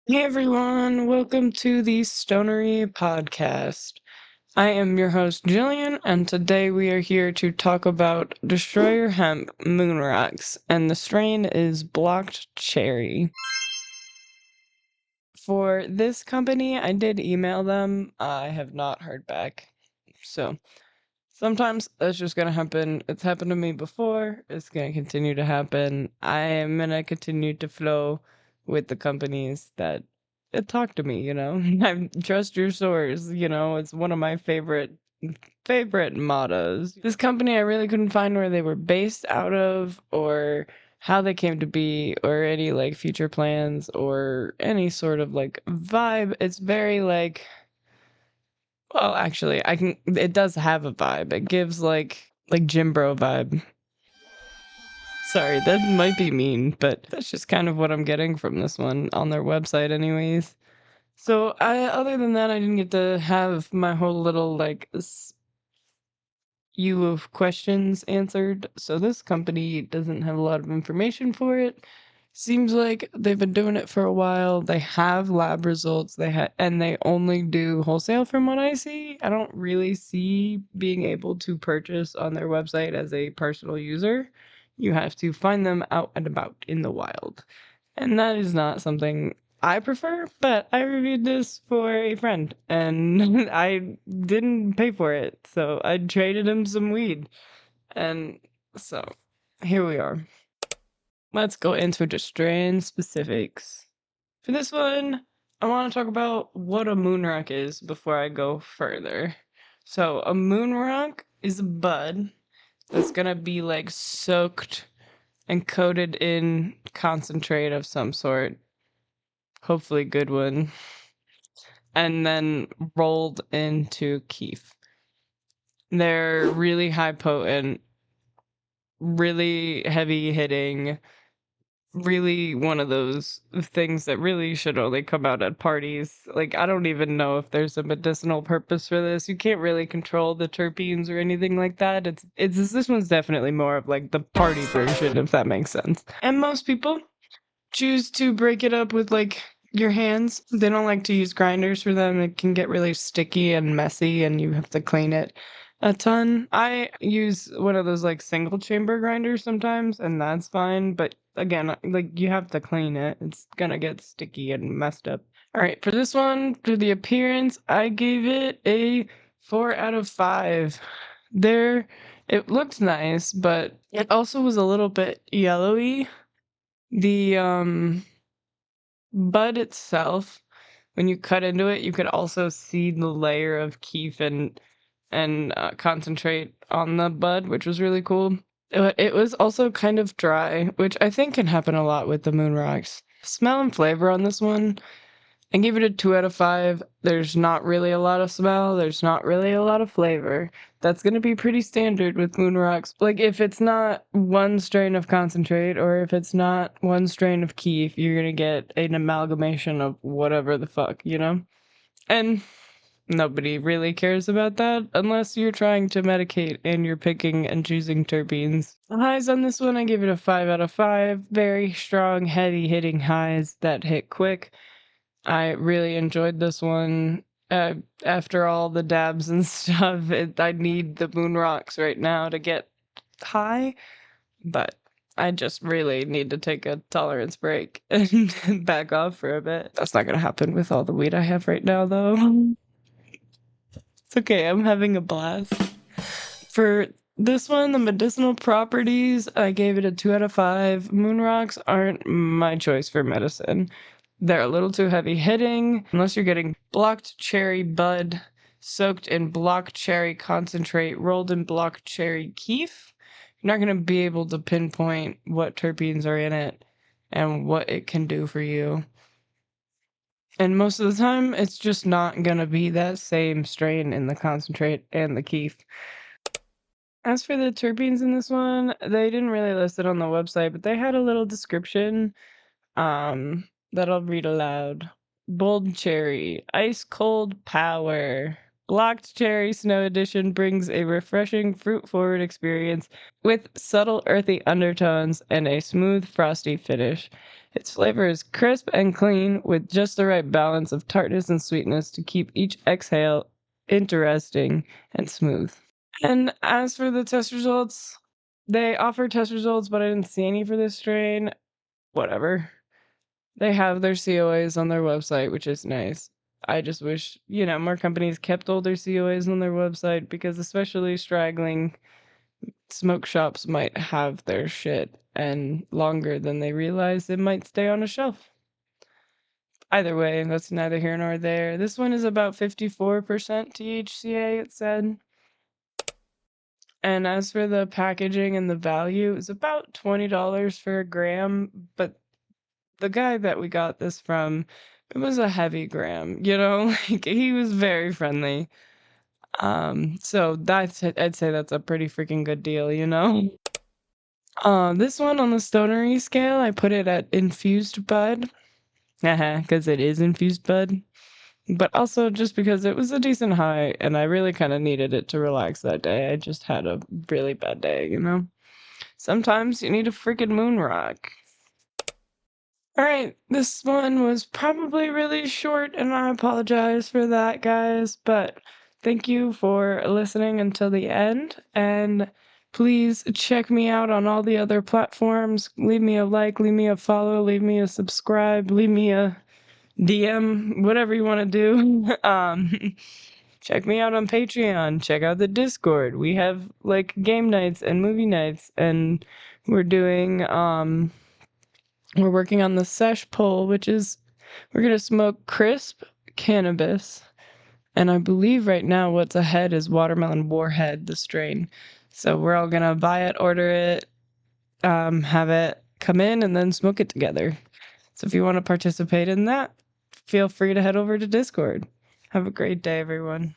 Hey everyone, welcome to the Stonery podcast. I am your host Jillian, and today we are here to talk about Destroyer Hemp Moonrocks, and the strain is Blocked Cherry. For this company, I did email them. I have not heard back. So sometimes that's just gonna happen. It's happened to me before. It's gonna continue to happen. I am gonna continue to flow with the companies that talk to me. I trust your source. It's one of my favorite mottos. This company, I really couldn't find where they were based out of, or how they came to be, or any like future plans, or any sort of like vibe. It's very well, actually, it does have a vibe. It gives like gym bro vibe. Sorry, that might be mean, but that's just kind of what I'm getting from this one on their website anyways. So, other than that, I didn't get to have my whole little like you of questions answered. So this company doesn't have a lot of information for it. Seems like they've been doing it for a while. They have lab results. And they only do wholesale from what I see. I don't really see being able to purchase on their website as a personal user. You have to find them out and about in the wild. And that is not something I prefer, but I reviewed this for a friend and I didn't pay for it. So I traded him some weed. And so here we are. Let's go into just strain specifics. For this one, I want to talk about what a moonrock is before I go further. So a moonrock is a bud that's gonna be like soaked and coated in concentrate of some sort, hopefully good one, and then rolled into keef. They're really high potent, really heavy hitting, really one of those things that really should only come out at parties. Like, I don't even know if there's a medicinal purpose for this. You can't really control the terpenes or anything like that. This one's definitely more of like the party version, if that makes sense. And most people choose to break it up with like your hands. They don't like to use grinders for them. It can get really sticky and messy and you have to clean it a ton. I use one of those like single chamber grinders sometimes and that's fine, but again, like you have to clean it. It's gonna get sticky and messed up. All right, for this one, for the appearance, I gave it a 4 out of 5. There, it looks nice, but it also was a little bit yellowy. The bud itself, when you cut into it, you could also see the layer of keef and concentrate on the bud, which was really cool. It was also kind of dry, which I think can happen a lot with the moon rocks. Smell and flavor on this one, I gave it a 2 out of 5. There's not really a lot of smell. There's not really a lot of flavor. That's going to be pretty standard with moon rocks. Like, if it's not one strain of concentrate or if it's not one strain of keef, you're going to get an amalgamation of whatever the fuck, you know? And nobody really cares about that unless you're trying to medicate and you're picking and choosing terpenes. The highs on this one, I give it a 5 out of 5. Very strong, heavy hitting highs that hit quick. I really enjoyed this one. After all the dabs and stuff, I need the moon rocks right now to get high, but I just really need to take a tolerance break and back off for a bit. That's not gonna happen with all the weed I have right now, though. It's okay, I'm having a blast. For this one, the medicinal properties, I gave it a 2 out of 5. Moon rocks aren't my choice for medicine. They're a little too heavy hitting. Unless you're getting blocked cherry bud soaked in blocked cherry concentrate rolled in blocked cherry keef, you're not going to be able to pinpoint what terpenes are in it and what it can do for you. And most of the time, it's just not going to be that same strain in the concentrate and the keef. As for the terpenes in this one, they didn't really list it on the website, but they had a little description that I'll read aloud. Bold cherry, ice cold power, Locked Cherry Snow Edition brings a refreshing fruit-forward experience with subtle earthy undertones and a smooth frosty finish. Its flavor is crisp and clean with just the right balance of tartness and sweetness to keep each exhale interesting and smooth. And as for the test results, they offer test results, but I didn't see any for this strain. Whatever. They have their COAs on their website, which is nice. I just wish, more companies kept all their COAs on their website because especially straggling smoke shops might have their shit and longer than they realize it might stay on a shelf. Either way, that's neither here nor there. This one is about 54% THCA, it said. And as for the packaging and the value, it's about $20 for a gram, but the guy that we got this from, it was a heavy gram, like he was very friendly. So I'd say that's a pretty freaking good deal, This one on the stonery scale, I put it at infused bud. Because it is infused bud. But also just because it was a decent high and I really kind of needed it to relax that day. I just had a really bad day, Sometimes you need a freaking Moonrock. Alright, this one was probably really short, and I apologize for that, guys, but thank you for listening until the end, and please check me out on all the other platforms. Leave me a like, leave me a follow, leave me a subscribe, leave me a DM, whatever you want to do. Check me out on Patreon, check out the Discord. We have, game nights and movie nights, and we're doing, we're working on the sesh poll, which is we're going to smoke crisp cannabis. And I believe right now what's ahead is Watermelon Warhead, the strain. So we're all going to buy it, order it, have it come in, and then smoke it together. So if you want to participate in that, feel free to head over to Discord. Have a great day, everyone.